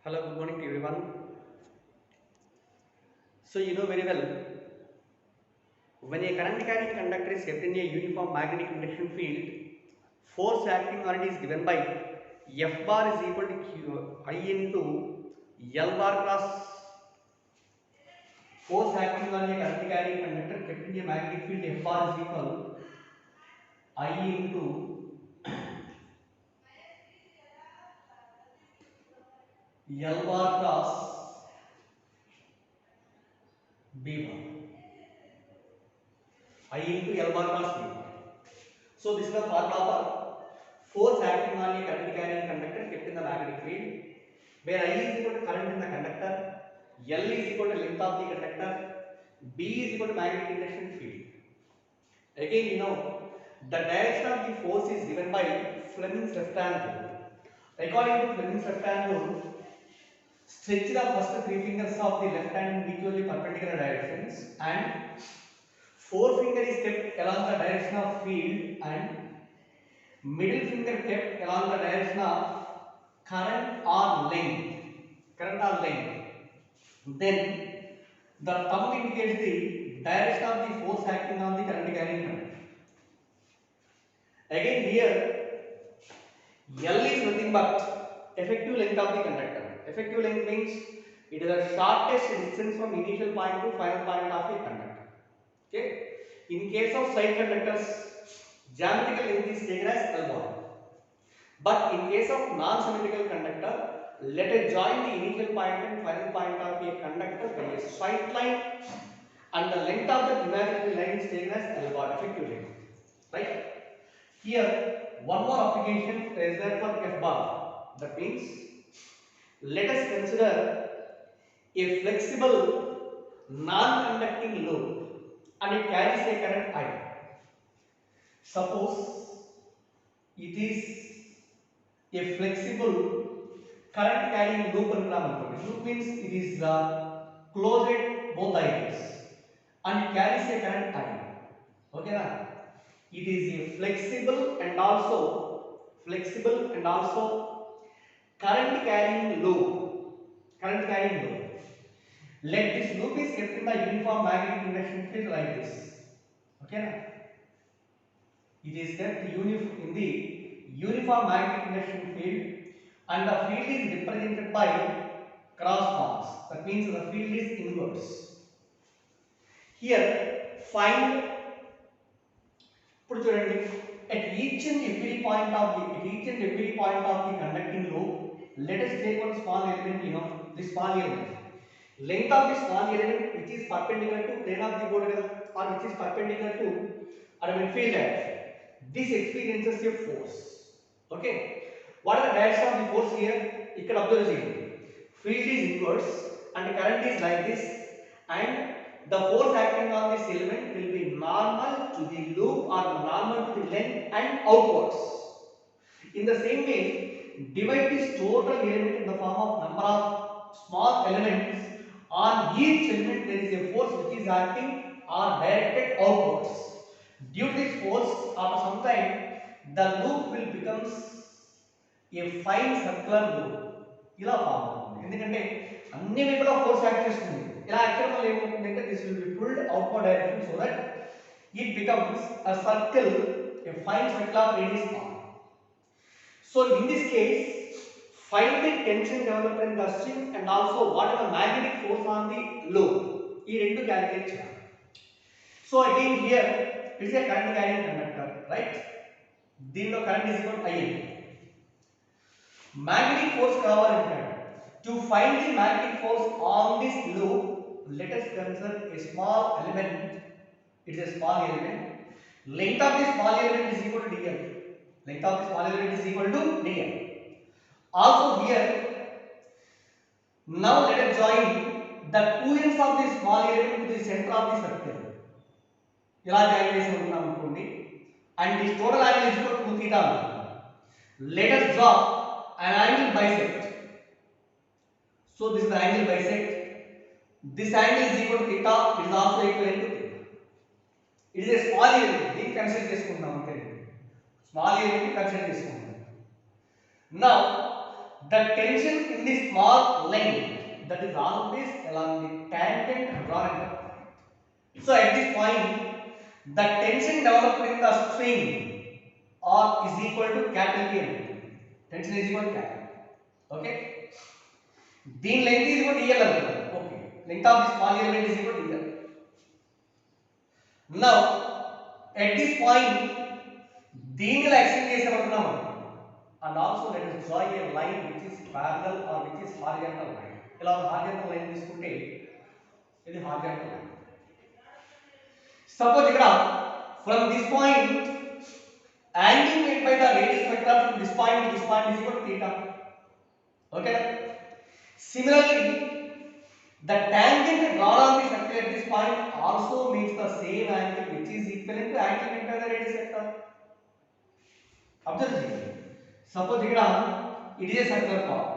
Hello, good morning to everyone. So you know very well, when a current carrying conductor is kept in a uniform magnetic induction field, force acting on it is given by F bar is equal to I into L bar cross. Force acting on a current carrying conductor kept in a magnetic field, F bar is equal I into L bar cross B bar. I into L bar cross B bar. So this is the formula for force acting on a current carrying conductor kept in the magnetic field, where I is equal to current in the conductor, L is equal to length of the conductor, B is equal to magnetic induction field. Again, you know, the direction of the force is given by Fleming's left hand rule. According to Fleming's left hand rule, stretch the first three fingers of the left hand in equally perpendicular directions, and forefinger is kept along the direction of field, and middle finger kept along the direction of current or length. Current or length. Then the thumb indicates the direction of the force acting on the current carrying conductor. Again here, L is nothing but effective length of the conductor. Effective length means it is the shortest distance from initial point to final point of a conductor. Okay. In case of side conductors, geometrical length is taken as L1. But in case of non-symmetrical conductor, let us join the initial point and final point of a conductor by a straight line, and the length of the imaginary line is taken as L bar, effective length. Right? Here, one more application is there for F bar. That means, let us consider a flexible non-conducting loop and it carries a current I. Suppose it is a flexible current carrying loop and loop means it is closed both ideas and it carries a current I. Okay na? It is a flexible and also current carrying loop. Current carrying loop. Let this loop is kept in the uniform magnetic induction field like this. Okay na? It is kept in the uniform magnetic induction field, and the field is represented by cross bars. That means the field is inverse. Here, find, at each and every point of the conducting loop, let us take one small element, this small element. Length of this small element which is perpendicular to plane of the board or which is perpendicular to field direction. This experiences a force. Okay. What is the direction of the force here? You can observe it. Field is inverse and current is like this, and the force acting on this element will be normal to the loop or normal to the length and outwards. In the same way, divide this total element in the form of number of small elements. On each element there is a force which is acting or directed outwards. Due to this force, after some time, the loop will become a fine circular loop. ఇలా form అవుతుంది. ఎందుకంటే అన్ని వైపులా force act చేస్తుంది. ఇలా act చేయడం వల్ల ఏమవుతుందంటే this will be pulled outward direction so that it becomes a circle, a fine circular radius r. So in this case, find the tension developed in the string and also what is the magnetic force on the loop. ఈ రెండు calculate చేయాలి. So again here it is a current carrying conductor, right? దీనిలో current is equal to I. Magnetic force కావాలంటే to find the magnetic force on this loop, let us consider a small element. It is a small element. Length of this small element is equal to dl. Length of this small element is equal to dl. Also here, now let us join the two ends of this small element to the center of the circle. ఇలా join చేసి ఉన్నాం అనుకోండి, and this total angle is equal to 2 theta. Let us draw an angle bisect. So this is the angle bisect. This angle is equal to theta. It is also equivalent to theta. It is a small element. దీన్ని consider చేసుకుంటాం అంతే. Small element consider చేసుకుంటాం. Now the tension in the small length that is always along the tangent drawn at the point. So at this point, the tension developed in the string or is equal to capital T. Tension is equal to capital. Okay. The length is equal to DL. Okay. Length of the small element is equal to DL. Now, at this point, దీనిలో extend చేసేమనుకున్నాము and also let us draw a line which is parallel or which is horizontal line. ఇలా horizontal line తీసుకుంటే ఇది horizontal line. Suppose ఇక్కడ from this point angle made by the radius vector from this point to this point is equal to theta. Okay. Similarly, the tangent drawn on this vector at this point also meets the same angle which is equivalent to angle made by the radius vector. Observe this. Suppose here it is a circular path.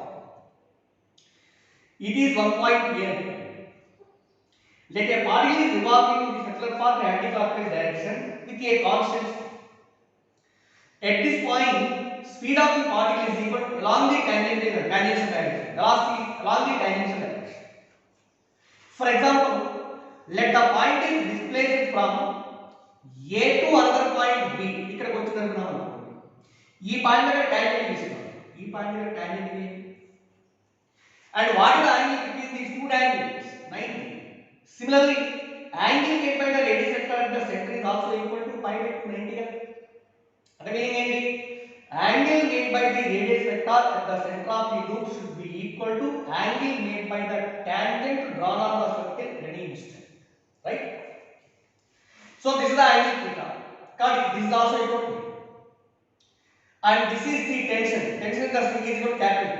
It is 1 point here. Let a particle is revolving in the circular path in anti-clockwise direction with a constant speed. At this point, speed of the particle is equal to along the tangential direction. Velocity along the tangential direction. For example, let the point is displaced from A to another point B. ఇక్కడ వచ్చేదనుకున్నాం అనుకోండి. ఈ point దగ్గర tangent తీసుకున్నాం. ఈ point దగ్గర tangent ఏంటి? And what is the angle between these two tangents? 90. Similarly, angle made by the radius vector at the center is also equal to pi by 90. That meaning ఏంటి? Angle made by the radius vector at the center of the loop should be equal to angle made by the tangent drawn on the circle at any instant. Right? So this is the angle theta. This is also equal to. And this is the tension. Tension in the string is equal to capital.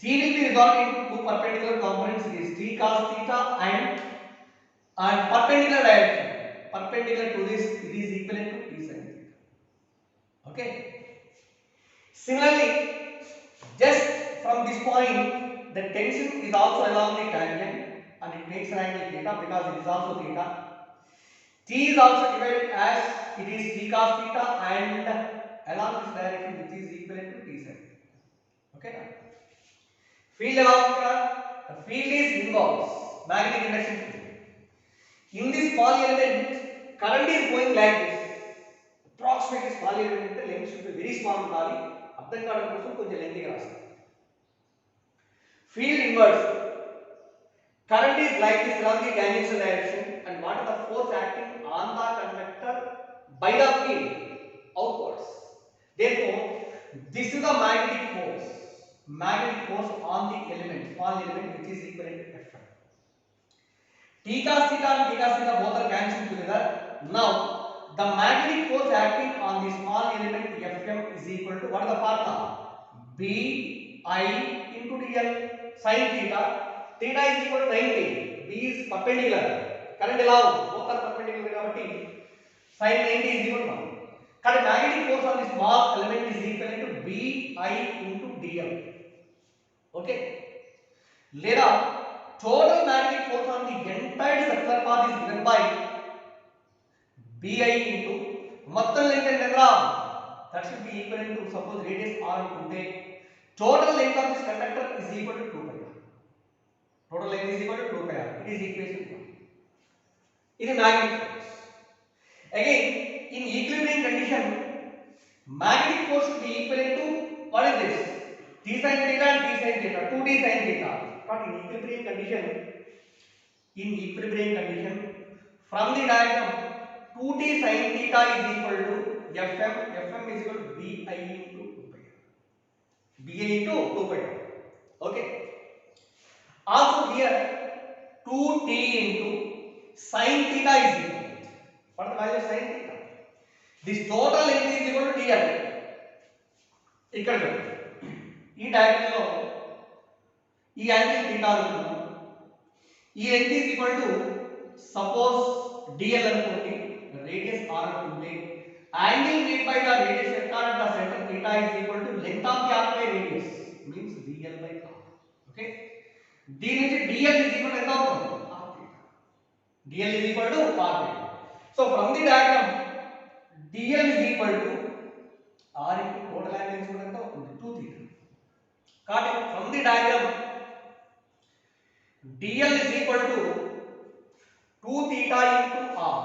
T will be resolved into two perpendicular components. It is T cos theta and perpendicular direction. Perpendicular to this, it is equivalent to T sin theta. Okay. Similarly, just from this point, the tension is also along the tangent and it makes an angle theta because it is also theta. T is also divided as it is T cos theta and along this direction which is equivalent to T sin. Okay. Field along here, the field is involves magnetic induction field. In this small element, current is going like this. Approximately small element length should be very small ఉండాలి. అర్థం కావడం కోసం కొంచెం length గా రాస్తాం. Field inverse. Current is like this along the tangential direction and what is the force acting on the conductor by the field outwards. Therefore, this is the magnetic force on the element, small element which is equivalent to Fm. T cos theta and T cos theta both are cancelled together. Now, the magnetic force acting on the small element Fm is equal to what is the formula? B I into dl sin theta. Theta is equal to 90. B is perpendicular. Current allowed. Both are perpendicular కాబట్టి sin 90 is equal to 1. Current magnetic force on the small element is equivalent to B I into dl. Okay. Leda total magnetic force on the entire circular path is given by Bi into మొత్తం length ఎంత that should be equivalent to suppose radius r అనుకుంటే total length of this conductor is equal to 2 pi r. Total length is equal to 2 pi r. It is equation 1. It is magnetic force. Again, in equilibrium condition, magnetic force should be equivalent to what is this? T sin theta and T sin theta, 2T sin theta. But in equilibrium condition, from the diagram, 2T sin theta is equal to Fm is equal to Bi into 2 pi. Bi into 2 pi. Okay. Also here, 2T into sin theta is equal. What is the value of sin theta? This total length is equal to dl. ఇక్కడ ఈ diagram లో ఈ angle θ అనుకుందాం. ఈ length is equal to suppose dl అనుకోండి, radius r అనుకుంటే angle made by the radius vector at the centre θ is equal to length of the arc by radius means dl by r. Okay, దీని నుంచి dl is equal to ఎంత అవుతుంది? r θ. dl is equal to r θ. So from the diagram dl is equal to r into total angle is ఎంత అవుతుంది? 2 θ. Got it? From the diagram, dl is equal to 2 theta into r,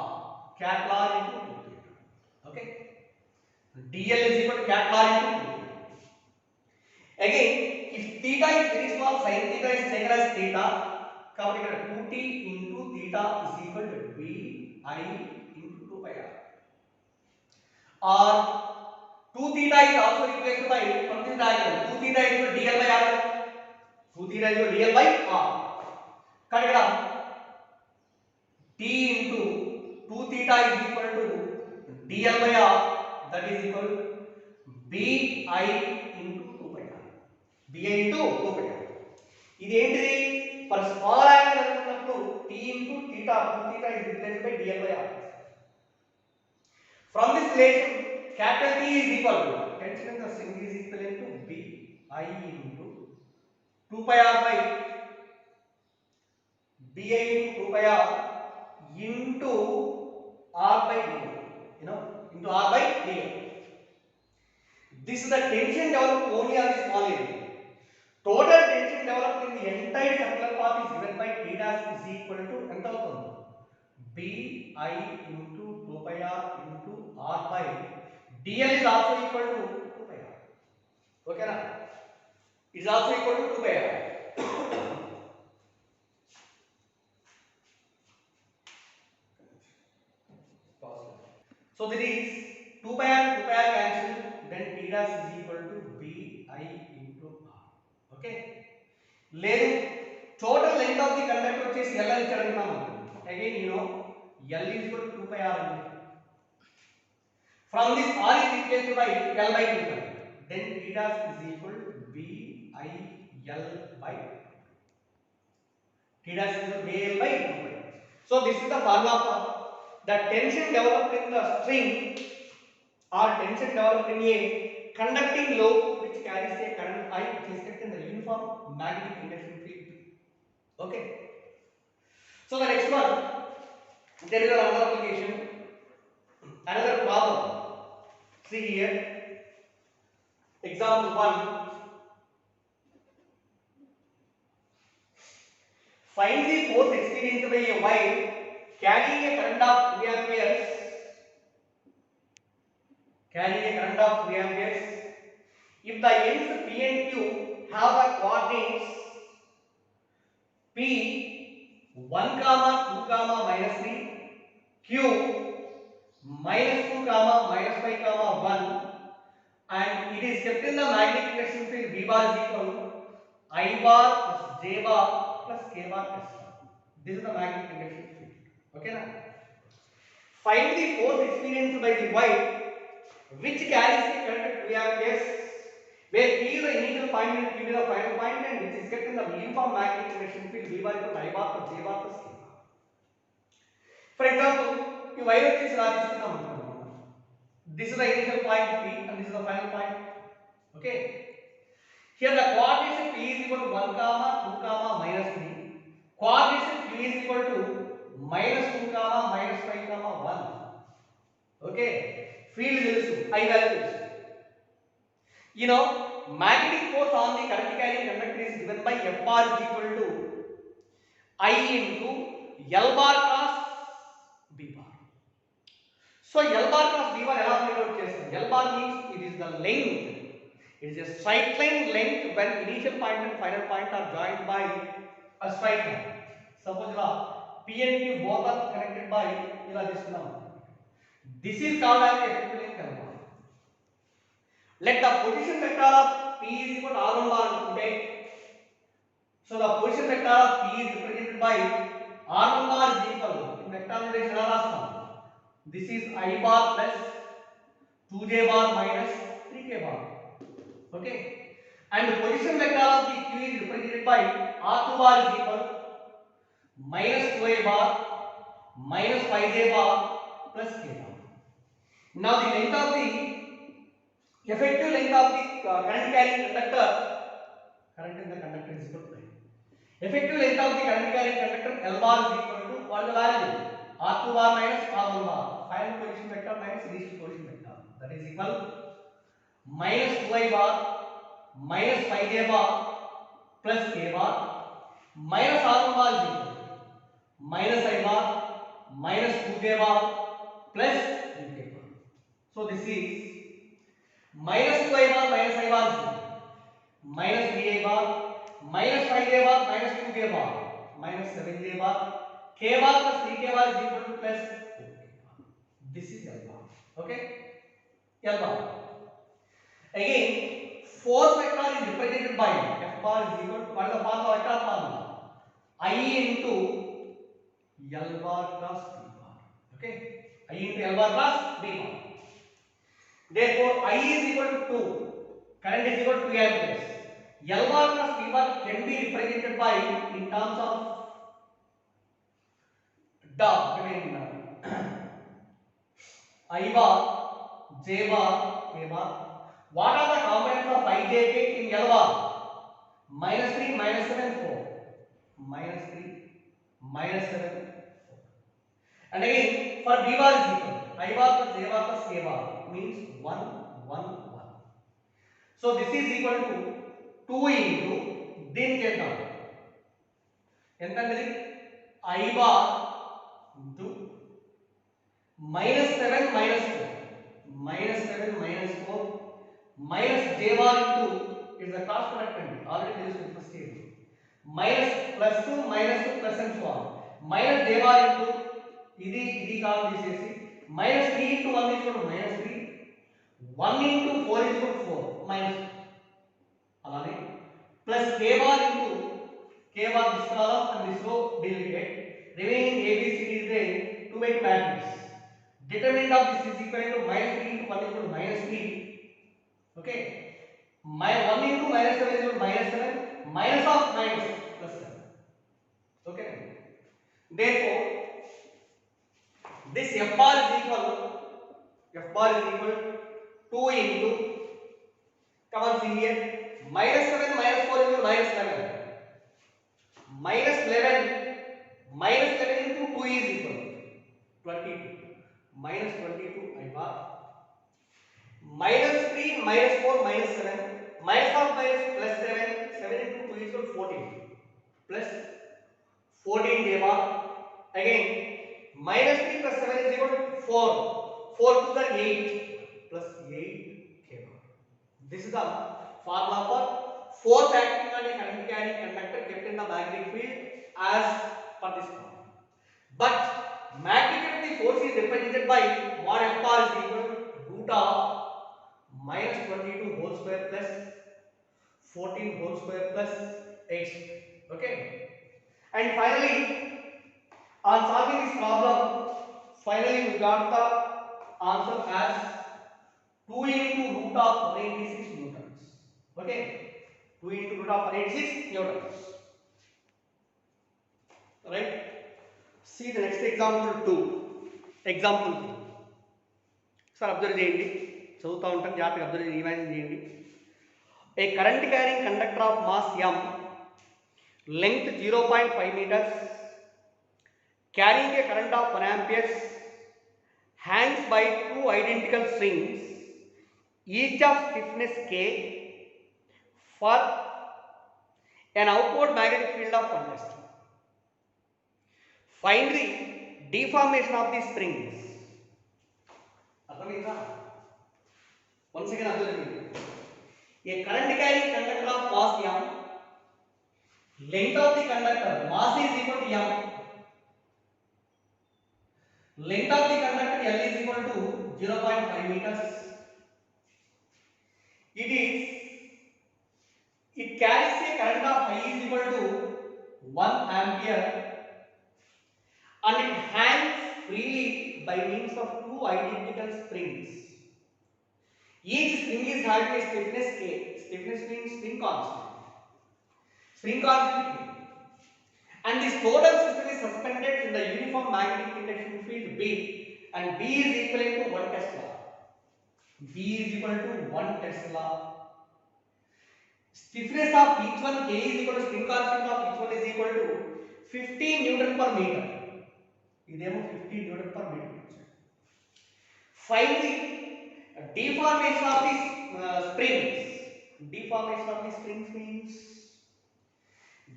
cat log into 2 theta. Okay, dl is equal to cat log into 2 theta. Again, if theta is very small, sin theta is taken as theta. కాబట్టి ఇక్కడ 2t into theta is equal to bi into 2 pi r. Or 2 theta is also replaced by, from this diagram, 2 theta is equal to dl by r. 2 theta is equal to dl by r. కాబట్టి ఇక్కడ t into 2 theta is equal to dl by r, that is equal to bi into 2 pi r. bi into 2 pi r. ఇది ఏంటిది? For small angle అనుకున్నప్పుడు t into theta, 2 theta is replaced by dl by r. From this relation, capital T is equal to, tension in the string is equivalent to bi into 2 pi r by bi into 2 pi r into r by dl, into r by dl. This is the tension developed only on the small area. Total tension developed in the entire circular path is given by t dash is equal to ఎంత అవుతుంది? bi into 2 pi r into r by dl is also equal to 2 pi r. Okay na? It is also equal to 2 pi r. So this is 2 pi r cancel, then t dash is equal to bi into r. Okay, లేదు total length of the conductor వచ్చేసి l అని ఇచ్చాడనుకున్నాం. Again l is equal to 2 pi r. From this r is replaced by l by 2 pi, then t dash is equal to bi l by t dash is equal to bi l by 2 pi. So this is the formula for the tension developed in the string or tension developed in a conducting lobe which carries a current I which is kept in the uniform magnetic induction field. Okay, so the next one, there is another application, another problem. See here, example 1. Find the force experienced by a wire carrying a current of 3 amperes, if the ends P and Q have the coordinates P 1, 2, minus 3, Q minus 2, minus 5, 1, and it is kept in the magnetic induction field V bar is equal to I bar plus J bar plus K bar S bar. This is the magnetic induction field. Okay na? Find the force experienced by the wire which carries the current 2 amperes, where P is the initial point and Q is the final point, and which is kept in the uniform magnetic induction field V bar equal to I bar plus J bar plus K bar. For example, ఈ wire వచ్చేసి ఇలా తీసుకుందాం అనుకుంటున్నాం. This is the initial point P and this is the final point. Okay, here the coordination P is equal to 1, 2, minus 3. Coordination Q is equal to minus 2, minus 5, 1. Okay, field తెలుసు, I value తెలుసు. Magnetic force on the current carrying conductor is given by F bar is equal to I into L bar cross B bar. So L bar cross B bar ఎలా find out చేస్తాం? L bar means it is the length. It is a straight line length when initial point and final point are joined by a straight line. Suppose ఇలా P and Q both are connected by ఇలా తీసుకున్నాం. This is called as effective length L bar. Let the position vector of P is equal to R1 bar అనుకుంటే, so the position vector of P is represented by R1 bar is equal to, in vector notation ఎలా రాస్తాం? This is I bar plus 2J bar minus 3K bar. Okay, and the position vector of the Q is represented by R2 bar is equal minus 2A bar minus 5J bar plus K bar. Now the length of the effective length of the current carrying conductor, current in the conductor is equal to effective length of the current carrying conductor L bar is equal to what is the value? R2 bar minus R1 bar, final position vector minus initial position vector, that is equal minus 2I bar minus 5j bar plus k bar minus r1 bar is equal to minus I bar minus 2j bar plus uk bar. So this is minus 2I bar minus I bar is equal to minus 3I bar minus 5j bar minus 2j bar minus 7j bar k bar plus 3k bar is equal to plus 4k bar. This is L bar. Okay, L bar. Again, force vector is represented by F bar is equal to what is the formula, vector formula? I into L bar cross B bar. Okay, I into L bar cross B bar. Therefore, I is equal to 2, current is equal to 2 amperes. L bar plus B bar can be represented by in terms of I bar, J bar, K bar. What are the components of I, J, K in L bar? Minus 3, minus 7, 4. Minus 3, minus 7, 4. And again, for B bar is equal to I bar plus J bar plus K bar means 1, 1, 1. So this is equal to 2 into దీని చేద్దాం ఎంత అండి I bar into minus 7 minus 4 minus 7 minus 4 minus j bar into is the cross product and already there is first table minus plus 2 minus 2 plus and so on minus j bar into ఇది కావాలి తీసేసి minus 3 into 1 is equal to minus 3 1 into 4 is equal to 4 minus అలానే plus k bar into k bar this column and this row deleted remaining a b c d is there to make matrix. Determinant of this is equal to minus 3 into 1 is equal to minus 3. Okay. 1 into minus 7 is equal to minus 7. Minus of minus plus 7. Okay. Therefore, this F bar is equal to 2 into, come on see here, minus 7 minus 4 is equal to minus 11. Minus 11 into 2 is equal to 22. Minus 22 I bar minus 3 minus 4 minus 7 minus of minus plus 7 into 2 is equal to 14 plus 14 j bar again minus 3 plus 7 is equal to 4 to the 8 plus 8 k bar. This is the formula for force acting on a current carrying conductor kept in the magnetic field as per this formula. But magnitude force is represented by mod F bar is equal to root of minus 22 whole square plus 14 whole square plus 8 square. Okay. And finally, on solving this problem, finally we got the answer as 2 into root of 186 newtons. Okay. 2 into root of 186 newtons. Right. See the next example 2. Example 2. Sir, observe చేయండి, చదువుతూ ఉంటాను, జాగ్రత్తగా observe imagine చేయండి. A current carrying conductor of mass m, length 0.5 meters, carrying a current of 1 ampere, hangs by two identical strings, each of stiffness k, for an outward magnetic field of 1 test. Find the deformation of the springs. Once again observe. A current carrying conductor of mass m, length of the conductor, mass is equal to m, length of the conductor L is equal to 0.5 meters. It carries a current of I is equal to 1 ampere and it hangs freely by means of two identical springs. Each spring is having a stiffness K. Stiffness means spring constant. Spring constant K. And this total system is suspended in the uniform magnetic induction field B, and B is equivalent to 1 Tesla. B is equal to 1 Tesla. Stiffness of each one K is equal to spring constant of each one is equal to 15 Newton per meter. ఇదేమో 15 Newton per meter. Find the deformation of these springs. deformation of the springs means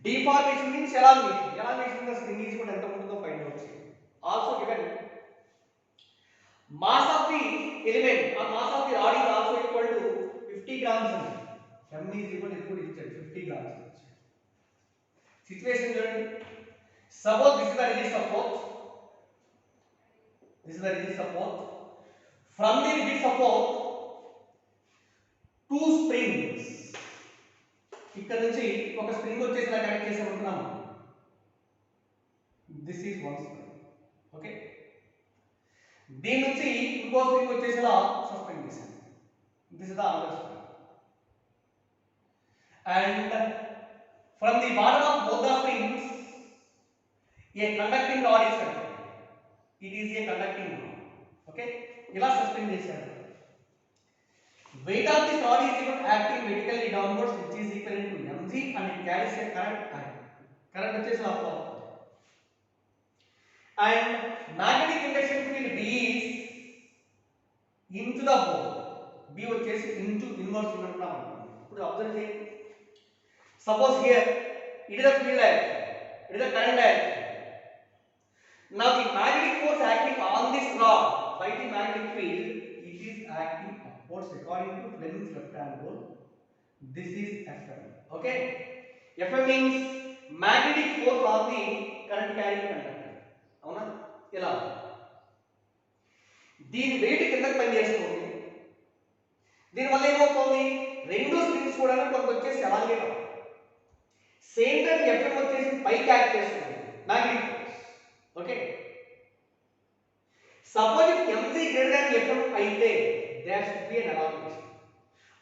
deformation means elongation. Elongation of the spring is equal to ఎంత ఉంటుందో find out చేయండి. Also given mass of the element or mass of the rod is also equal to 50 grams. M is equal to 50 grams. Situation చూడండి. Suppose this is the rigid support. This is the rigid support. From the rigid support, two springs. ఇక్కడ నుంచి ఒక spring వచ్చేసి ఇలా connect చేసి ఉంటున్నాము. This is one spring. Okay. దీని నుంచి ఇంకో స్ప్రింగ్ వచ్చేసి ఇలా సస్పెండ్ చేశాను. This is the other spring. And from the bottom of both the springs, a conducting rod is connected. It is a conducting rod. Okay. ఇలా suspend చేశాను. Weight of this rod is equal to acting vertically downwards, which is equal to mg, and it carries a current I. Current వచ్చేసి ఇలా flow. And magnetic induction field B is into the bore. B వచ్చేసి into inverse ఉన్నట్టుగా ఉంటుంది. ఇప్పుడు observe చేయండి. Suppose here it is a field direction, it is a current direction. Now the magnetic force acting on this rod by the magnetic field, it is acting upwards according to Fleming's left hand rule. This is Fm. Okay. Fm means magnetic force on the current carrying conductor. అవునా? ఇలా దీని wait కిందకి పనిచేస్తుంది. దీనివల్ల ఏమవుతుంది? రెండు springs కూడా కొంత వచ్చేసి అలాగే సేమ్ టైం Fm వచ్చేసి పైకి యాక్ట్ చేస్తుంది magnetic force. Okay. Suppose if mg greater than Fm అయితే there should be an elongation,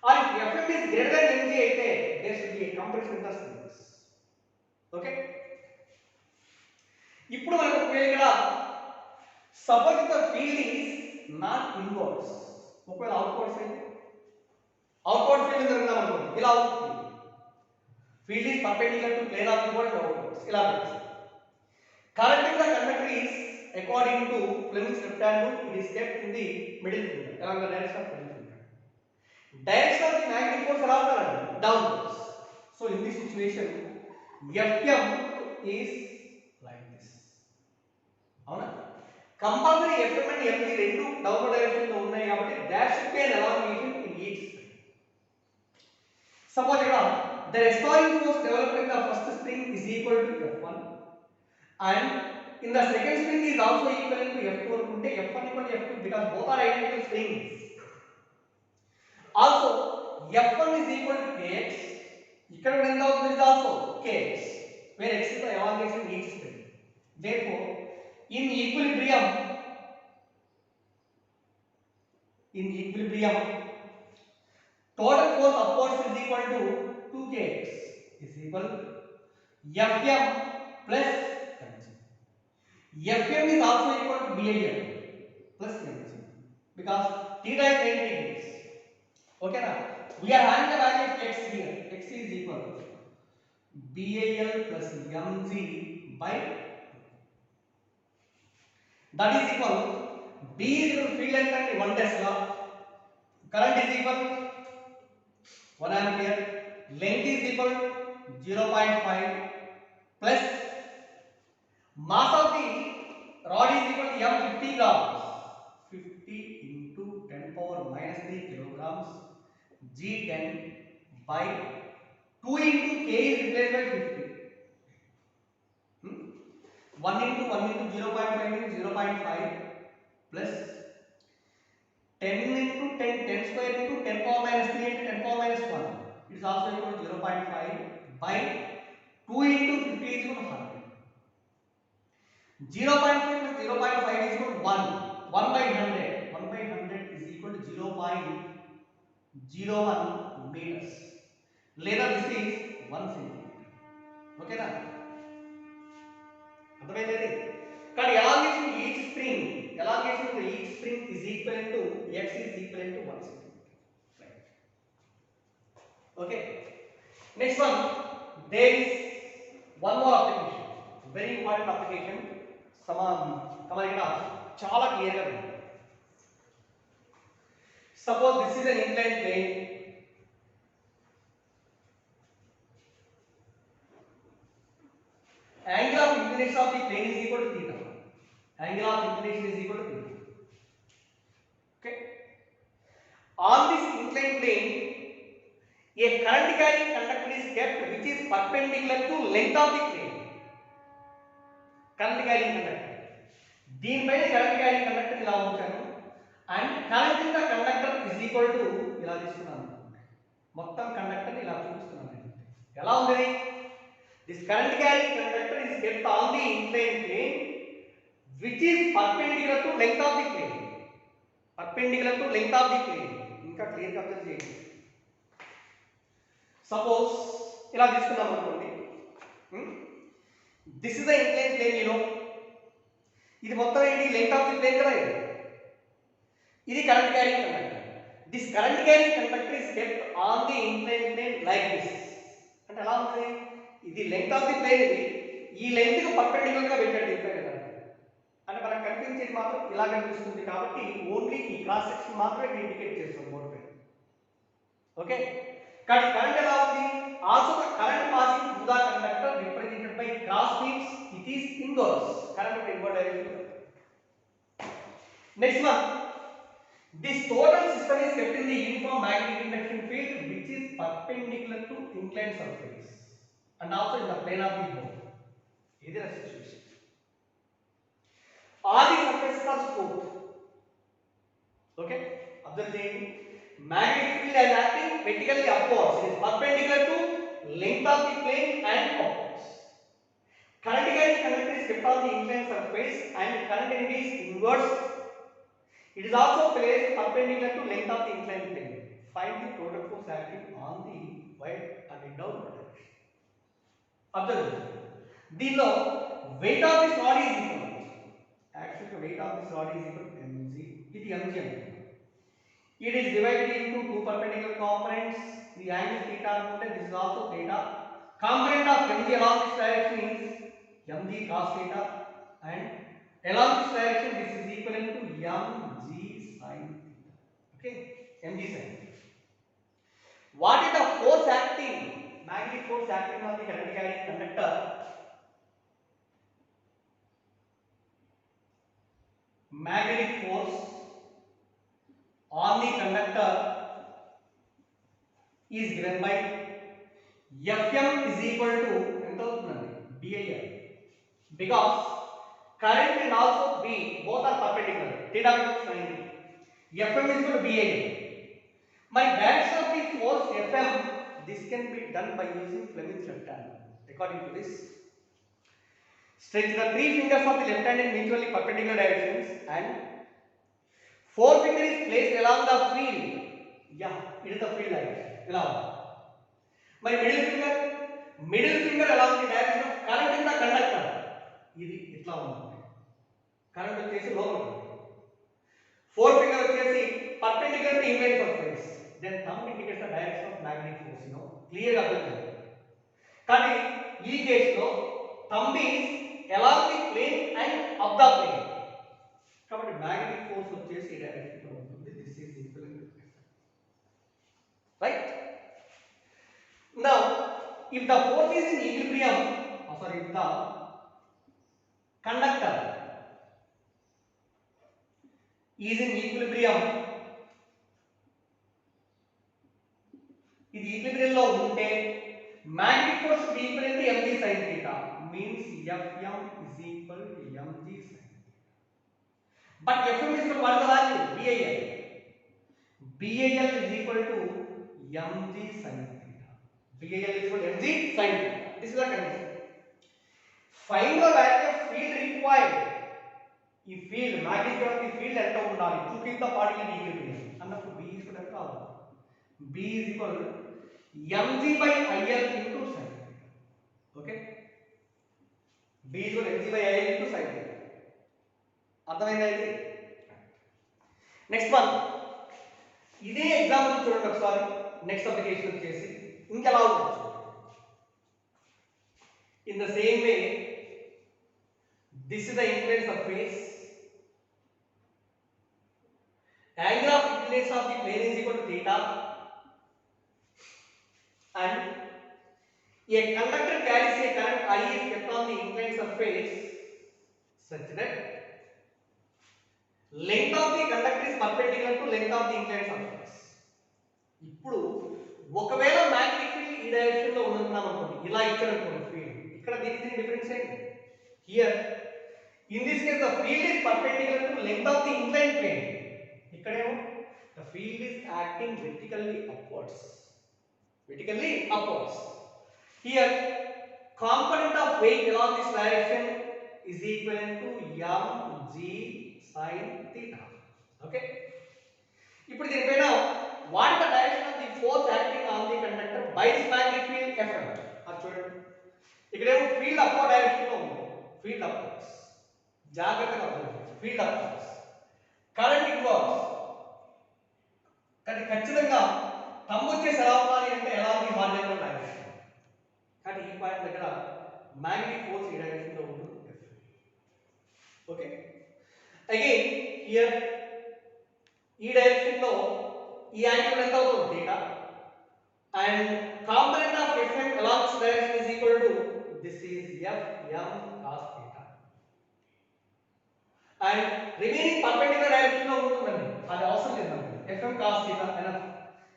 or if Fm is greater than mg అయితే there should be a compression of the strings. Okay. ఇప్పుడు మనకు ఇక్కడ suppose the field is not inwards, ఒకవేళ outwards అయితే outward field జరుగుతాం అనుకోండి. ఇలా అవుతుంది. Field is perpendicular to plane of inward and outwards. ఇలా ఉంటుంది. Current in the conductor is according to Fleming's left hand rule, it is kept in the middle finger along the direction of middle finger. Direction of the magnetic force ఎలా ఉండాలండి? Downwards. So in this situation Fm is like this. అవునా? Compulsory Fm and Mg రెండు downward direction లో ఉన్నాయి కాబట్టి there should be an elongation in each spring. Suppose ఇక్కడ the restoring force developed in the first spring is equal to F1 and in the second spring is also equivalent to F2 అనుకుంటే F1 equal to F2 because both are identical springs. Also F1 is equal to Kx. ఇక్కడ ఎంత అవుతుంది? is also Kx, where x is the elongation in each spring. Therefore in equilibrium total force upwards is equal to 2kx is equal to Fm plus mg. Fm is also equal to Bil plus mg because theta is 90 degrees. Okay na? We are having the value of x here. X is equal to Bil plus mg by that is equal B is equal to field length and 1 Tesla, current is equal to 1 ampere, length is equal to 0.5 plus mass of the rod is equal to M 50 grams, 50 into 10 power minus 3 kilograms, G10 by 2 into K is replaced by 50. 1 into 0.5 into 0.5 plus 10 into 10 square into 10 power minus 3 into 10 power minus 1. It is also equal to 0.5 by 2 into 50 is equal to 100. 0.5 plus 0.5 is equal to 1. 1 by 100. 1 by 100 is equal to 0.01 meters. Later this is 1 centimeter. Okay na? అర్థమైంది? కానీ elongation of each spring is equal to x is equal to 1 centimeter. Right. Okay. Next one, there is one more application, very important application. కమర్ ఇక్కడ చాలా clear గా ఉంది. Suppose this is an inclined plane inclination of the plane is equal to theta. Angle of inclination is equal to theta. Okay. On this inclined plane, a current carrying conductor is kept which is perpendicular to length of the plane. Current carrying conductor. దీనిపైన current carrying conductor ఇలా ఉంచాను and current in the conductor is equal to ఇలా తీసుకున్నాను. మొత్తం conductor ఇలా చూపిస్తున్నాను నేను. ఎలా ఉంది? This current carrying conductor is kept on the inclined plane which is perpendicular to length of the plane. Perpendicular to length of the plane. ఇంకా clear గా అబ్జర్వ్ చేయండి. సపోజ్ ఇలా తీసుకున్నాం అనుకోండి. This is the inclined plane, you know. ఇది మొత్తం ఏంటి? Length of the plane కదా ఇది. ఇది current carrying conductor. This current carrying conductor is kept on the inclined plane like this. అంటే ఎలా ఉంది? ఇది లెంగ్త్ ఆఫ్ ది ప్లేన్, ఇది ఈ లెంగ్త్ కి పర్పెండిక్యులర్ గా పెట్టాడు ఇక్కడ కదా. అంటే మనకు కనిపించేది మాత్రం ఇలా కనిపిస్తుంది కాబట్టి ఓన్లీ ఈ క్రాస్ సెక్షన్ మాత్రమే ఇండికేట్ చేస్తాం బోర్డు పైన. ఓకే. కానీ కరెంట్ ఎలా ఉంది? Also the current passing through the conductor represented by cross means it is inverse. Current inverse direction. Next one, this total system is kept in the uniform magnetic induction field which is perpendicular to inclined surface and also in the plane of the ball. This is the situation. All the surfaces are smooth. Okay, observe the magnetic field is acting vertically upwards. It is perpendicular to length of the plane and upwards. Current carrying conductor is kept on the inclined surface and current energy is inverse. It is also placed perpendicular to length of the inclined plane. Find the total force acting on the y and the downward direction. Observe. దీనిలో weight of this rod is equal. Actually, weight of this rod is equal to mg. ఇది mg అంటే. It is divided into two perpendicular components. The angle theta అంటే this is also theta. Component of mg along this direction is mg cos theta and along this direction this is equivalent to mg sin theta. Okay, mg sin. What is the force acting? Magnetic force acting on the current carrying conductor. Magnetic force on the conductor is given by Fm is equal to ఎంత అవుతుందండి? BIL. Because current and also B both are perpendicular. Theta becomes 90. Fm is equal to BIL. My direction of the force Fm, this can be done by using Fleming's left hand. According to this, stretch the three fingers of the left hand in mutually perpendicular directions and forefinger is placed along the field. Yeah, it is the field direction. Along. My middle finger along the direction of current in the conductor. ఇది ఇట్లా ఉంది. Current వచ్చేసి లోపల. forefinger వచ్చేసి perpendicular to inclined surface. Then thumb indicates the direction of magnetic force. You know, clear గా అర్థం. కానీ ఈ కేస్ లో thumb is along the plane and up the plane. కాబట్టి magnetic force వచ్చేసి ఈ డైరెక్షన్ లో ఉంటుంది. This is equivalent to this. Right? Now, if the force is in equilibrium, if the conductor is in equilibrium, ఇది equilibrium లో ఉంటే magnetic force should be equal to mg sin theta, means Fm is equal to mg sin theta. But Fm is equal to what is the value? BIL. BIL is equal to mg sin theta. BIL is equal to mg sin theta. This is the condition. Find the value of field required. ఈ field magnetic of the field ఎంత ఉండాలి to keep the particle in equilibrium అన్నప్పుడు B is equal to కావాలి. B is equal to mg by IL into sin theta. Okay, B is equal to mg by IL into sin theta. అర్థమైందా ఇది? Next one, ఇదే example చూడండి ఒకసారి. Next application వచ్చేసి ఇంకెలా ఉండొచ్చు. In the same way, this is the inclined surface. Angle of inclination of the plane is equal to theta, and a conductor carries a current I is kept on the inclined surface such that length of the conductor is perpendicular to length of the inclined surface. ఇప్పుడు ఒకవేళ magnetic field ఈ direction లో ఉందనుకున్నాం అనుకోండి, ఇలా ఇచ్చాడు అనుకోండి field, ఇక్కడ దీనికి డిఫరెన్స్ ఏంటి? Here in this case the field is perpendicular to length of the inclined plane. ikkademo the field is acting vertically upwards. Here component of weight along this direction is equivalent to mg sin theta. Okay, ఇప్పుడు దీనిపైన what is the direction of the force acting on the conductor by this magnetic field Fm? అది చూడండి, ఇక్కడేమో field upward direction లో ఉంది, field upwards, జాగ్రత్తగా field upwards, current inverse. కానీ ఖచ్చితంగా తమ్ము వచ్చేసి ఎలా ఉండాలి అంటే ఎలా ఉంది హారిజాంటల్ డైరెక్షన్. కానీ ఈ పాయింట్ దగ్గర మ్యాగ్నెటిక్ ఫోర్స్ ఈ డైరెక్షన్ లో ఉంటుంది. ఓకే, అగైన్ హియర్ ఈ డైరెక్షన్ లో ఈ యాంగిల్ ఎంత అవుతుంది theta, and component of Fm along this direction is equal to this is Fm cos theta, and remaining perpendicular direction లో ఉంటుందండి, అది అవసరం లేదండి. Fm cos theta enough,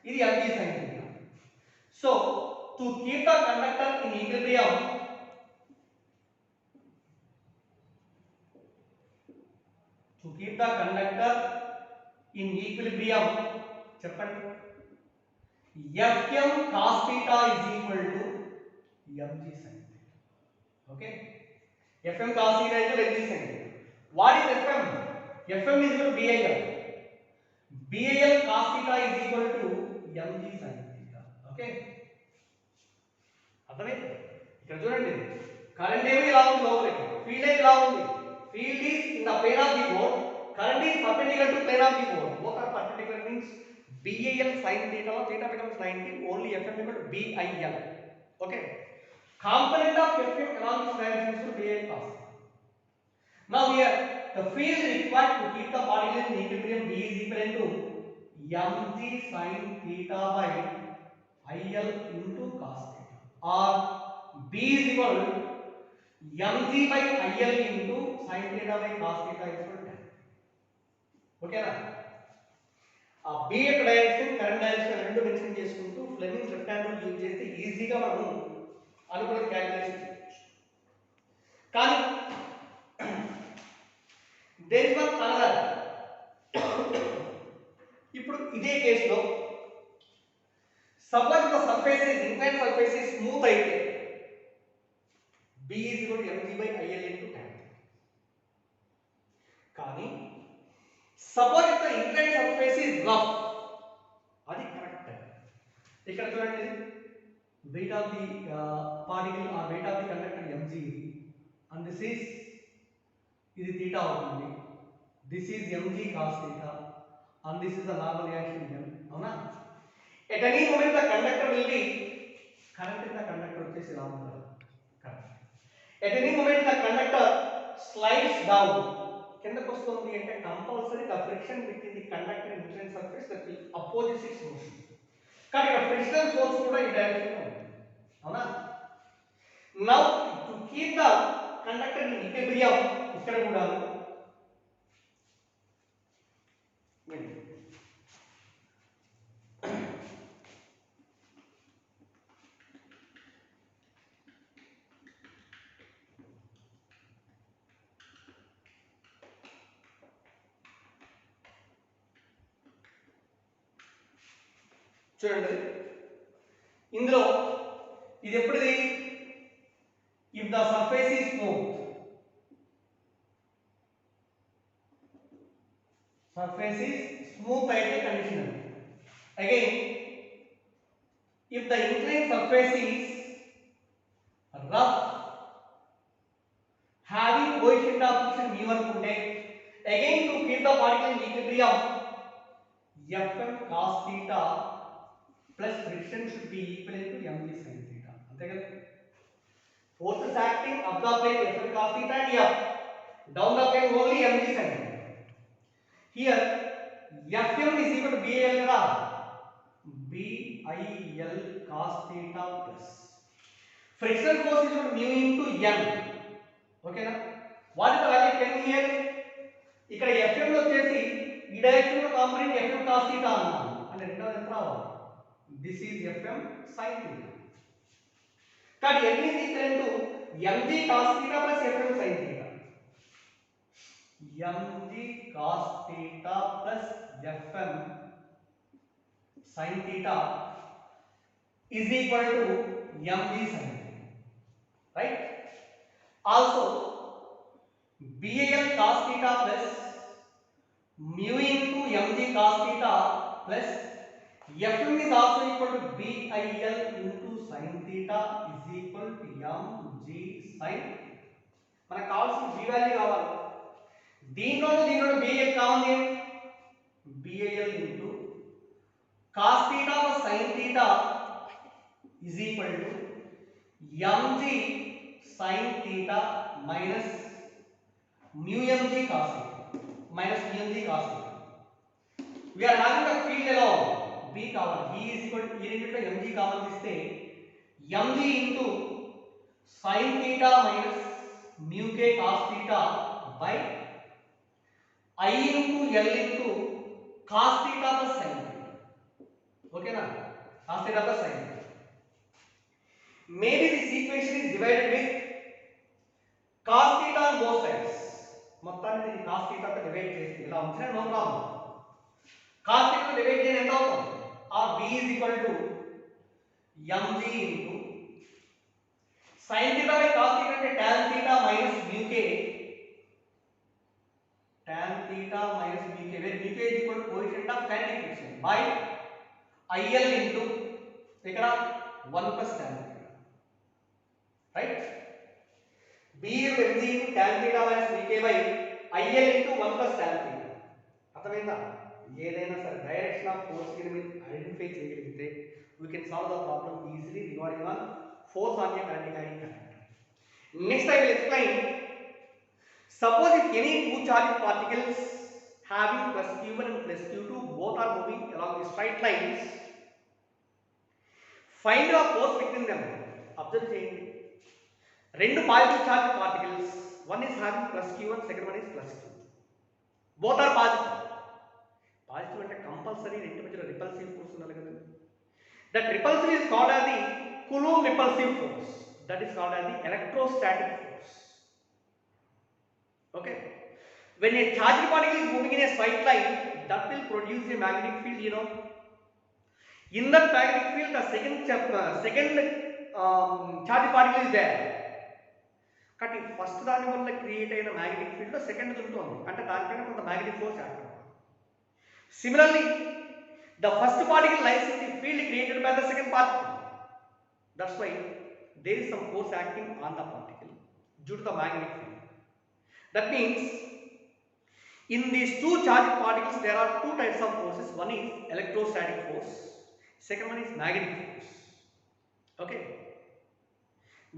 ఇది mg sin theta. So to keep the conductor in equilibrium, చెప్పండి, Fm cos theta is equal to mg sin theta. Okay, Fm cos theta is equal to mg sin theta. What is Fm? Fm is equal to BIL. BIL cos theta is equal to mg sin theta. Okay, అర్థమైంది? ఇక్కడ చూడండి, current ఏమో ఇలా ఉంది లోపలికి, field ఏమో ఇలా ఉంది. Field is in the plane of the board, current is perpendicular to plane of the board. Both are perpendicular means BIL sin theta, theta becomes 90, only Fm equal to BIL. Okay, component of Fm along this direction is BIL cos. Now here the field required to keep the particle in equilibrium B is equal to mg sin theta by IL into cos theta, or B is equal to mg by IL into sin theta by cos theta is equal to 10. Okay na? ఆ B యొక్క direction, current direction రెండు mention చేసుకుంటూ Fleming's left hand rule use చేస్తే ఈజీగా మనం అనుకున్న calculation చేయొచ్చు. కానీ there is one another. ఇప్పుడు ఇదే కేసులో suppose the surface is inclined surface is smooth అయితే B is equal to mg by IL into tan. కానీ suppose the inclined surface is rough, అది కరెక్ట్. ఇక్కడ చూడండి, weight of the particle or weight of the conductor mg, and this is ఇది theta అవుతుంది, this is mg cos theta, and this is the normal reaction m. అవునా? at any moment the conductor will be, current in the conductor వచ్చేసి ఇలా ఉంటుంది. at any moment the conductor slides down, కిందకు వస్తుంది అంటే compulsory the friction between the conductor and inclined surface that will oppose its motion. కానీ ఇక్కడ frictional force కూడా ఈ డైరెక్షన్ లో ఉంది. అవునా? now to keep the conductor in equilibrium, ఇక్కడ కూడా చూడండి, ఇందులో ఇది ఎప్పుడుది? if the surface is smooth, surface is smooth అయితే condition. again if the inclined surface is rough, having coefficient of friction mu అనుకుంటే, again to keep the particle in equilibrium, Fm cos theta plus friction should be equivalent to mg sin theta. అంతే కదా? forces acting up the plane Fm cos theta and F, down the plane only mg sin theta. Here Fm is equal to BIL BIL cos theta plus Frictional force is equal to mu into n. ఓకేనా? What is the value of n here? ఇక్కడ Fm లో వచ్చేసి ఈ direction లో component Fm cos θ అన్నాను. అంటే రెండోది ఎంత రావాలి? This is Fm sin θ. కానీ n is equal to mg cos θ plus Fm sin θ. mg cos θ plus Fm sin θ is equal to mg sin θ. Right? Also BAL cos theta plus mu into mg cos theta plus Fm is also equal to BIL into sin theta is equal to mg sin. మనకు కావాల్సిన b value కావాలి. దీంట్లో BAL కావాలి. BAL into cos theta plus sin theta is equal to mg sin theta minus mu mg cos theta minus mu mg cos theta. We are having the field along b కావాలి. b is equal to ఈ రెండిట్లో mg కావాలి ఇస్తే mg into sin theta minus mu k cos theta by I into L into cos theta plus sin theta. ఓకేనా? cos theta plus sin theta. Maybe this equation is divided with cos theta on both sides. మొత్తాన్ని దీన్ని cos theta తో divide చేసి ఇలా ఉంచినా no problem. cos theta తో divide చేస్తే ఎంత అవుతుంది? ఆ b is equal to mg into sin theta by cos theta అంటే tan theta minus mu k, tan theta minus mu k, where mu k is equal to coefficient of kinetic friction by IL into ఇక్కడ 1 plus tan theta. Right? b is mg into tan theta minus mu k by IL into 1 plus tan theta. అర్థమైందా? ఏదైనా సరే direction of force ని మీరు identify చేయగలిగితే we can solve the problem easily regarding on force on a current carrying conductor. Next I will explain. Suppose if any two charged particles having plus q1 and plus q2 both are moving along the straight lines, find the force between them. Observe చేయండి. రెండు positive charge particles, one is having plus q1, second one is plus q. Both are positive. Positive అంటే compulsory రెండు మధ్యలో repulsive force ఉండాలి కదా. That repulsive is called as the Coulomb repulsive force. That is called as the electrostatic force. Okay. When a charged particle is moving in a straight line, that will produce a magnetic field. You know, in that magnetic field, the second charged particle is there. But if first దాని వల్ల create అయిన magnetic field లో second ఉంటుంది అంటే దానిపైన కొంత magnetic force act అవుతుంది. Similarly, the first particle lies in the field created by the second particle. That's why there is some force acting on the particle due to the magnetic field. That means in these two charged particles there are two types of forces. One is electrostatic force, second one is magnetic force. Okay.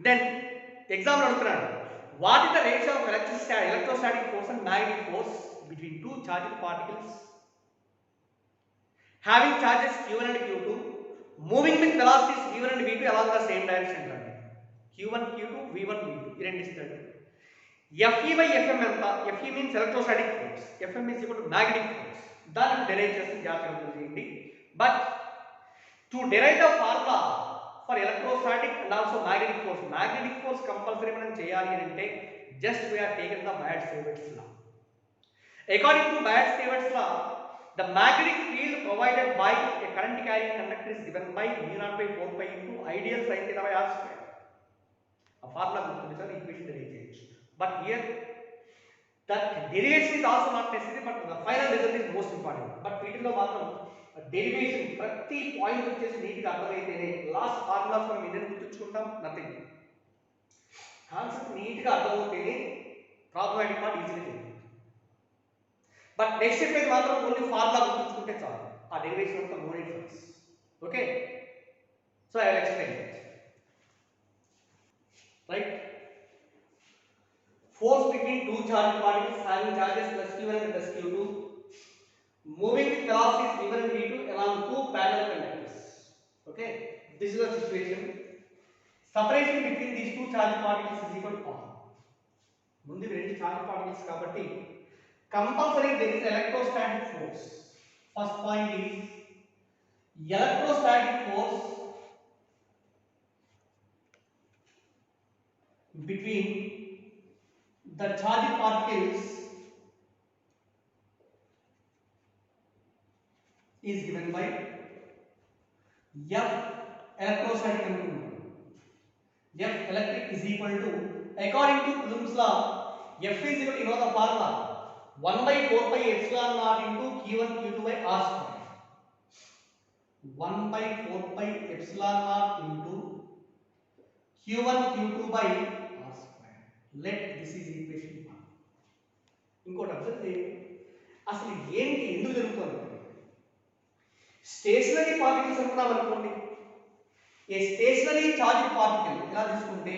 Then example adugutunadu, what is the ratio of electrostatic force and magnetic force between two charged particles having charges q1 and q2 moving with velocities v1 and v2 along the same direction అండి. q1 q2 v1 v2 ఈ రెండు ఇస్తాడు. Fe by Fm ఎంత? Fe means electrostatic force, Fm is equal to magnetic force. దాన్ని derive చేసి జాగ్రత్తగా చేయండి. But to derive the formula for electrostatic and also magnetic force compulsory మనం చేయాలి అంటే just we are taken the Biot-Savart's law. According to Biot-Savart's law, the magnetic field provided by a current carrying conductor is given by mu0 by 4 pi into ideal sin theta by r square. A formula గుర్తుంది sir, equation derive చేయొచ్చు. But here that derivation is also not necessary, but the final result is most important. But వీటిలో మాత్రం derivation ప్రతి point వచ్చేసి నీట్గా అర్థమైతేనే last formulas మనం ఏదైనా గుర్తుంచుకుంటాం, nothing. Concept నీట్గా అర్థమవుతేనే ప్రాబ్లమాటిక్ పార్ట్ ఈజీగా చేయాలి. బట్ నెక్స్ట్ స్టెప్ అయితే మాత్రం ఓన్లీ ఫార్ములా గుర్తుంచుకుంటే చాలు, ఆ డెరివేషన్ అంతా no need for this. Okay, so I will explain it. Right, force between two charged particles having charges plus q1 and plus q2 moving with velocities v1 and v2 along two parallel conductors. Okay, this is the situation. separation between these two charged particles is equal to R. ముందు రెండు charged particles కాబట్టి compulsory there is electrostatic force. First point is electrostatic force between the charged particles is given by F electrostatic అనుకున్నాం. F electric is equal to, according to Coulomb's law, F is equal to, you know the formula, 1 by 4 pi epsilon naught into Q1 Q2 by R square. 1 by 4 pi epsilon naught into Q1 Q2 by R square. Let this is equation 1. ఇంకోటి observe చేయండి, అసలు ఏంటి ఎందుకు జరుగుతుంది? Stationery particles అనుకున్నాం అనుకోండి, ఏ stationery charge particle ఇలా తీసుకుంటే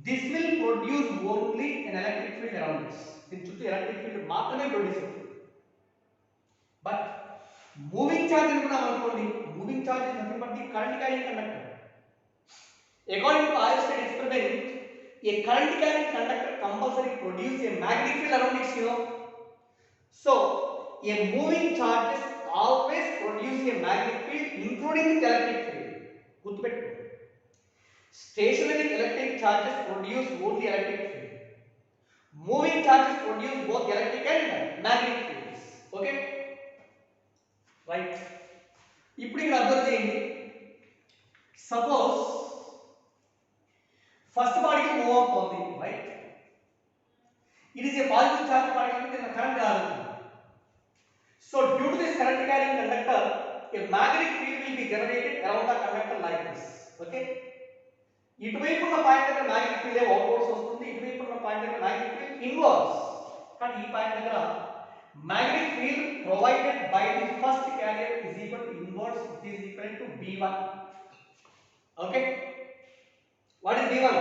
this will produce only an electric field around this, దీని చుట్టూ ఎలక్ట్రిక్ ఫీల్డ్ మాత్రమే ప్రొడ్యూస్ అవుతుంది. బట్ మూవింగ్ చార్జ్ అనుకున్నాం అనుకోండి, moving charge is nothing but the current carrying conductor. According to Einstein experiment, a current carrying conductor compulsory produce a magnetic field around its, you know. So a moving charges always produce a magnetic field including the electric field. గుర్తుపెట్టుకోండి, stationary electric charges produce only electric field, moving charges produce both electric and magnetic fields. Okay, right. ఇప్పుడు ఇక్కడ observe చేయండి, suppose first particle move అవుతుంది, right? It is a positive charge particle with a current carrying. So due to this current carrying conductor, a magnetic field will be generated around the conductor like this. Okay? ఇటువైపు ఉన్న point దగ్గర magnetic field outwards వస్తుంది, ఇటువైపు ఉన్న point దగ్గర magnetic field inverse. కానీ ఈ point దగ్గర magnetic field provided by the first carrier is equal to inverse, it is equal to B1. Okay? What is B1?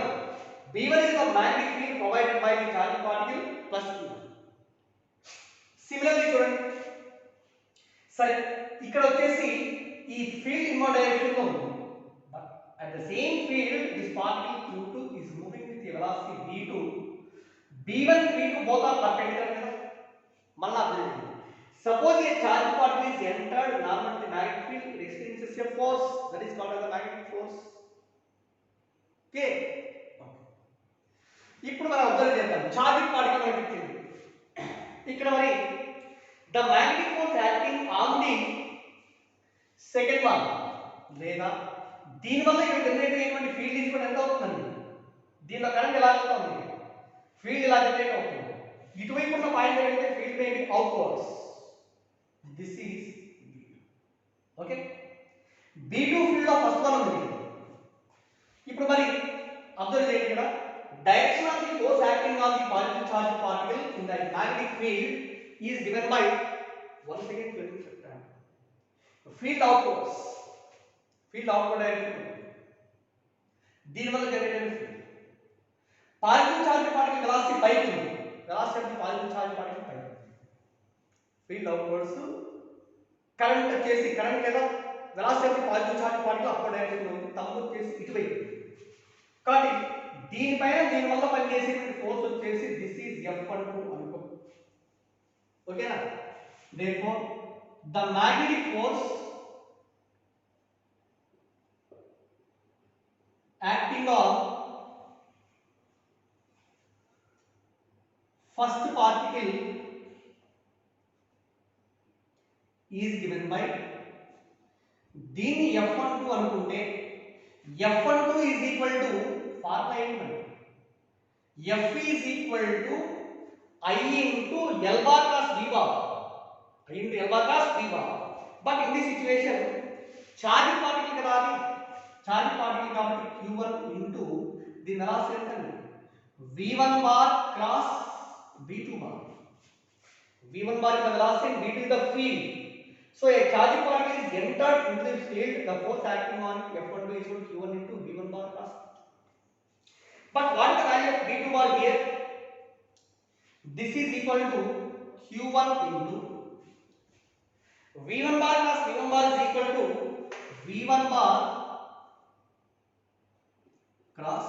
B1 is the magnetic field provided by the charged particle plus Q1. Similarly చూడండి, సరే ఇక్కడ వచ్చేసి ఈ field inward direction లో ఉంది, but at the same field this particle Q2 is moving with a velocity V2. B1 V2 both are perpendicular కదా. మళ్ళీ observe చేయండి, suppose a charged particle is entered normal the magnetic field, it experiences a force that is called as the magnetic force. Okay, ఇప్పుడు మనం observe చేద్దాం charging particle మనకి ఇచ్చింది. ఇక్కడ మరి the magnetic force acting on the second one, లేదా దీనివల్ల ఇక్కడ జనరేట్ అయ్యేటువంటి ఫీల్డ్ ఈక్వల్ ఎంత అవుతుందండి? దీనిలో కరెంట్ ఎలా వస్తుంది? ఫీల్డ్ ఇలా జనరేట్ అవుతుంది. ఇటువైపు ఉన్న పాయింట్ అయితే field may be outwards. This is okay, B2 field లో ఫస్ట్ వన్ ఉంది. ఇప్పుడు మరి అబ్జర్వ్ చేయండి, ఇక్కడ direction of the force acting on the positive charged particle in the magnetic field is given by, once again let me check that, field outwards, field outward direction, దీని వల్ల generate field. Positive charge particle velocity పైకి ఉంది, velocity of the positive charge particle పైకి ఉంది, field outwards. Current వచ్చేసి current లేదా velocity of the positive charge particle upward direction లో ఉంది, తమ్ము వచ్చేసి ఇటువైపు. కాబట్టి దీనిపైన దీనివల్ల పనిచేసేటువంటి ఫోర్స్ వచ్చేసి దిస్ ఈజ్ F12 అనుకో. ఓకేనా? therefore the magnetic force acting on first particle is given by, దీన్ని F12 అనుకుంటే F12 is equal to formula ఏంటంటే F is equal to I into L bar plus V bar, I into L bar plus V bar. But in this situation charge particle కదా, అది charge particle కాబట్టి Q1 into the velocity ఎంత V1 bar cross V2 bar. V1 bar is the velocity, V2 is the field. So a charge particle is entered into the field, the force acting on F12 is equal to Q1 into V1 bar cross. But what is the value of V2 bar here? This is equal to Q1 into V1 bar plus V1 bar is equal to V1 bar cross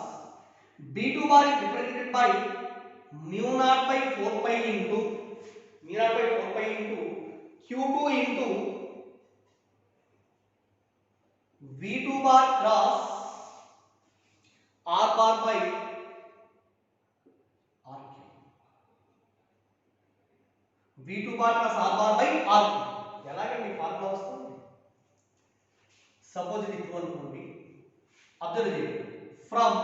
B2 bar is represented by mu naught by 4 pi into mu naught by 4 pi into Q2 into V2 bar cross R bar by RQ. V2 bar cross R bar by RQ. ఎలాగండి formula వస్తుంది? Suppose ఇది true అనుకోండి. Observe చేయండి. From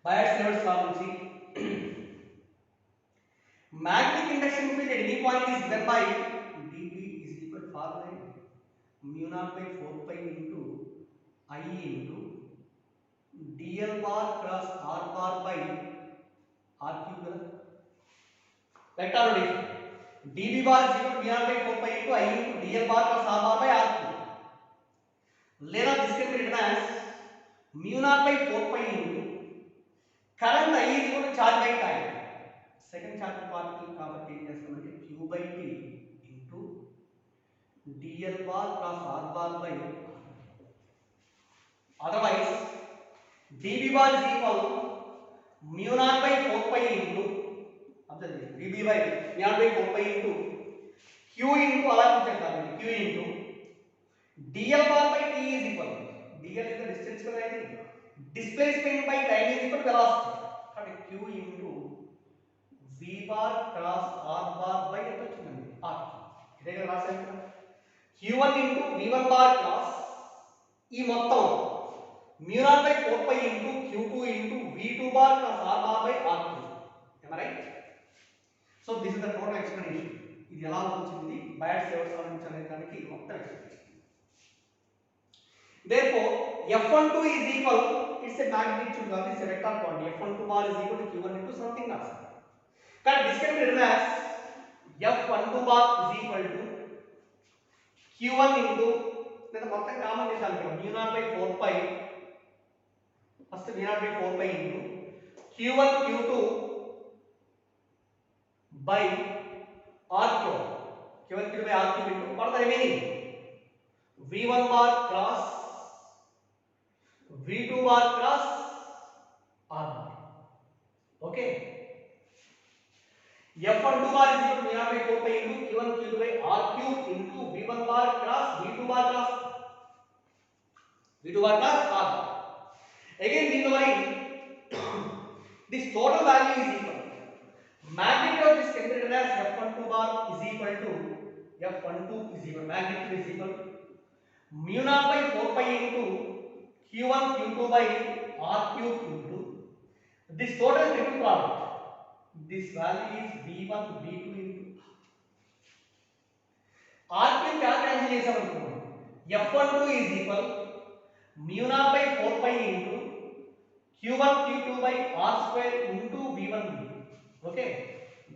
Biot-Savart's law నుంచి magnetic induction field at any point is given by dB is equal to formula mu naught by 4 pi into I into dl bar cross r bar by r cube కదా vector rotation dB bar is equal to mu naught by 4 pi into I into dl bar cross r bar by r cube లేదా this can be written as mu naught by 4 pi into current I is equal to charge by time. Second charge particle కాబట్టి ఏం చేస్తామంటే q by t into dl bar plus r bar by r. Otherwise dB bar is equal mu naught by 4 pi into dB by mu naught by 4 pi into q into అలా ఉంచేద్దాం q into dl bar by t is equal dl is the distance కదా ఇది displacement by time is equal to velocity కాబట్టి q into v bar cross r bar by ఎంత వచ్చిందండి r ఇదే కదా రాశాను కదా q1 into v1 bar cross ఈ మొత్తం mu naught by 4 pi into q2 into v2 bar cross r bar by r am I right? So this is the total explanation. ఇది ఎలా వచ్చింది Biot-Savart's law నుంచి అనే దానికి మొత్తం explanation. Therefore f12 is equal, it's a magnitude of this vector quantity f12 bar is equal to q1 into something else. But this can be written as f12 bar is equal to q1 into then the మొత్తం common చేసాను కదా mu naught by 4 pi first mu naught by 4 pi into q1 q2 by r cube q1 q2 by r cube into what are the remaining v1 bar cross v2 bar cross r bar. Okay, f12 bar is equal to mu naught by 4 pi into q1 q2 by r cube into v1 bar cross v2 bar cross r bar. Again remembering this total value is equal magnitude of this can be written as f12 bar is equal to f12 is equal magnitude is equal mu naught by 4 pi into q1 q2 by r cube into this total triple product. This value is v1 v2 into r cube क्या cancel చేసాం అనుకోండి f12 is equal mu naught by 4 pi into q1 q2 by r square into v1 v2. Okay,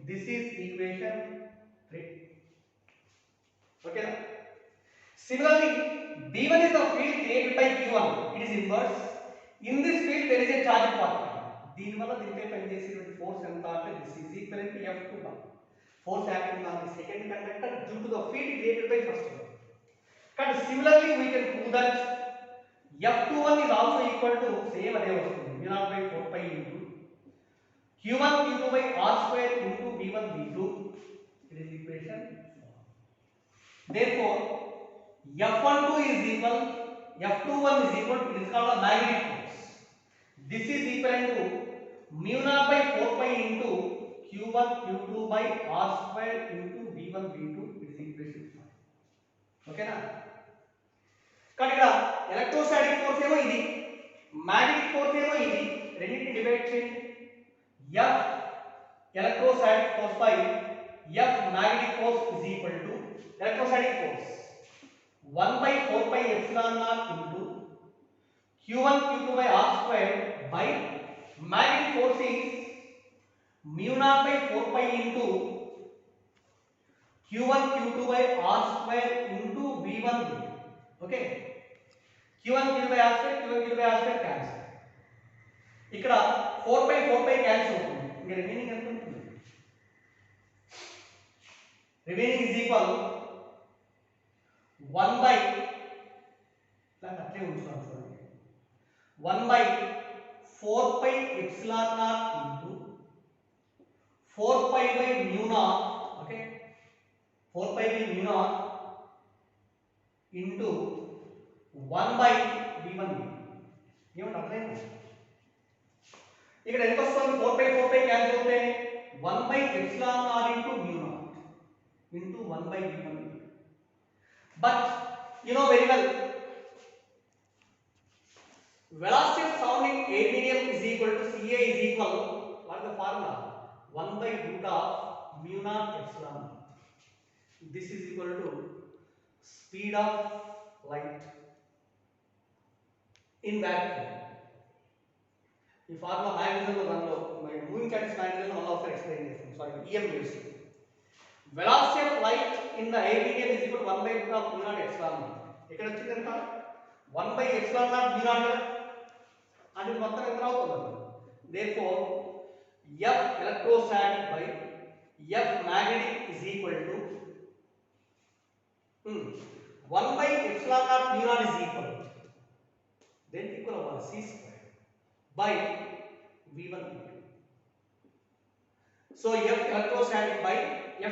this is equation 3. Okay, similarly b1 is the field created by q1, it is inverse. In this field there is a charge particle. దీని వల్ల దీనిపై పనిచేసేటువంటి force ఎంత అంటే this is equivalent to f2 bar. Force acting on the second conductor due to the field created by first one. But similarly we can prove that f21 is also equal to same అదే వస్తుంది mu naught by 4 pi into q1 q2 by r square into v1 v2. It is equation 4. Therefore f12 is equal f21 is equal to, it is called a magnetic force. This is equivalent to mu naught by 4 pi into q1 q2 by r square into v1 v2. It is equation 5. Okay na? కానీ ఇక్కడ electrostatic force ఏమో ఇది magnetic force ఏమో ఇది రెండింటిని divide చేయండి f electrostatic force by f magnetic force is equal to electrostatic force 1 by 4 pi epsilon naught into q1 q2 by r square by magnetic force is mu naught by 4 pi into q1 q2 by r square into v1 v2. Okay, q1 q2 by r square q1 q2 by r square cancel. ఇక్కడ 4 by 4 by cancel అవుతుంది ఇంకా remaining ఎంత ఉంటుంది remaining is equal 1 by ఇలా అట్లే ఉంచుతాం చూడండి 1 by 4 pi epsilon naught into 4 pi by mu naught, okay, 4 pi by mu naught into 1 by v1 ఏమంటే అర్థమైంది ఇక్కడ ఎంత వస్తుంది 4 pi క్యాన్సిల్ అవుతే 1 by epsilon naught into mu naught into 1 by v1, but you know very well velocity of sound in air medium is equal to Ca is equal, what is the formula, 1 by root of mu naught epsilon naught. This is equal to speed of light in vacuum. ఈ formula magnetism లో దానిలో moving charges magnetism వల్ల ఒకసారి explain చేస్తాను, sorry EM waves. Velocity of light in the air medium is equal 1 by root of mu naught epsilon naught. ఇక్కడ వచ్చింది ఎంత 1 by epsilon naught mu naught కదా, అంటే మొత్తం ఎంత అవుతుంది. Therefore F electrostatic by F magnetic is equal to 1 by epsilon naught mu naught is equal, then equal over c square by v1 v2. So F electrostatic by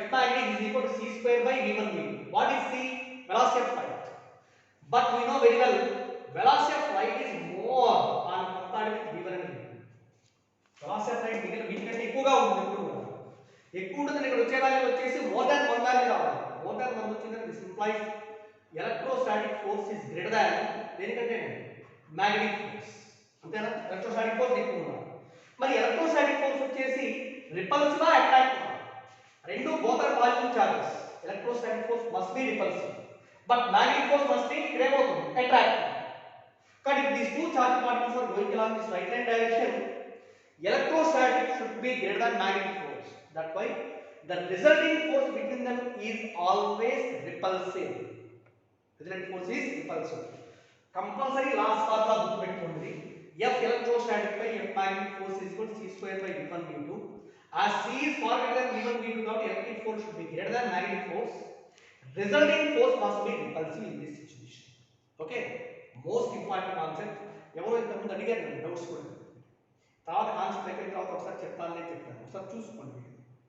F magnetic is equal to c square by v1 v2. What is c? Velocity of light. But we know very well velocity of light is more on compared with v1 and v2. Velocity of light వీటికంటే ఎక్కువగా ఉంటుంది, ఎక్కువ ఉంటుంది. ఇక్కడ వచ్చే value వచ్చేసి more than 1 value రావాలి. More than 1 వచ్చిందంటే this implies electrostatic force is greater than దేనికంటే మ్యాగ్నెటిక్ ఫోర్స్, అంతేనా. ఎలక్ట్రోస్టాటిక్ ఫోర్స్ ఎక్కువ ఉండాలి. మరి ఎలక్ట్రోస్టాటిక్ ఫోర్స్ వచ్చేసి రిపల్సివ్ అట్రాక్టివ్, రెండు both are positive charges. Electrostatic force must be repulsive, but magnetic force must be ఏమవుతుంది attractive. కానీ if these two charge particles are going along this right hand direction, electrostatic should be greater than magnetic force. That's why the resulting force between them is always repulsive. Resultant force is repulsive. Compulsory last formula గుర్తుపెట్టుకోండి. F electrostatic by F magnetic force is equal to c square by v1 v2. As c is far greater than v1 v2, కాబట్టి electric force should be greater than magnetic force. Resulting force must be repulsive in this situation. Okay, most important concept. ఎవరో ఇంతకుముందు అడిగారు doubts కూడా, తర్వాత concept అయిపోయిన తర్వాత ఒకసారి చెప్తానని చెప్పాను, ఒకసారి చూసుకోండి.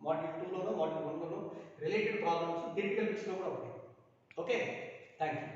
మాడ్యూల్ 2లోనో మాడ్యూల్ 1లోనో రిలేటెడ్ ప్రాబ్లమ్స్ థియరిటికల్ బిట్స్లో కూడా ఉంటాయి. Okay, thank you.